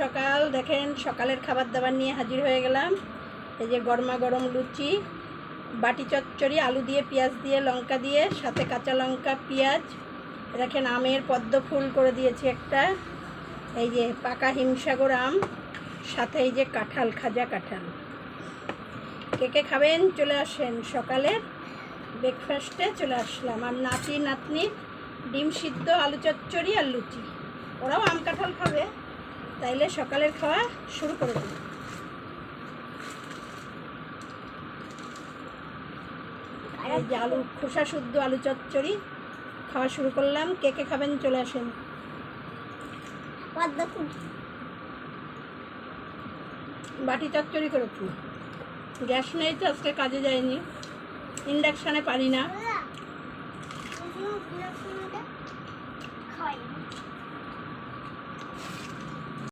সকাল। দেখেন সকালের খাবার দাবার নিয়ে হাজির হয়ে গেলাম। এই যে গরমা গরম লুচি, বাটি চচ্চড়ি, আলু দিয়ে, পেঁয়াজ দিয়ে, লঙ্কা দিয়ে, সাথে কাঁচা লঙ্কা, পেঁয়াজ। দেখেন আমের পদ্ম ফুল করে দিয়েছি একটা, এই যে পাকা হিমসাগর আম, সাথে এই যে কাঁঠাল, খাজা কাঁঠাল। কে কে খাবেন চলে আসেন। সকালের ব্রেকফাস্টে চলে আসলাম। আর নাতি নাতনি ডিম সিদ্ধ, আলু চচ্চড়ি আর লুচি। ওরাও আম কাঁঠাল খাবে, তাইলে সকালের খাওয়া শুরু করে দিই। এই যে আলু খোসা শুদ্ধ আলু চচ্চড়ি খাওয়া শুরু করলাম। কে কে খাবেন চলে আসেন। বাটি চচ্চড়ি করেছি, গ্যাস নেই তো আজকে কাজে যায়নি, ইন্ডাকশানে পারি না।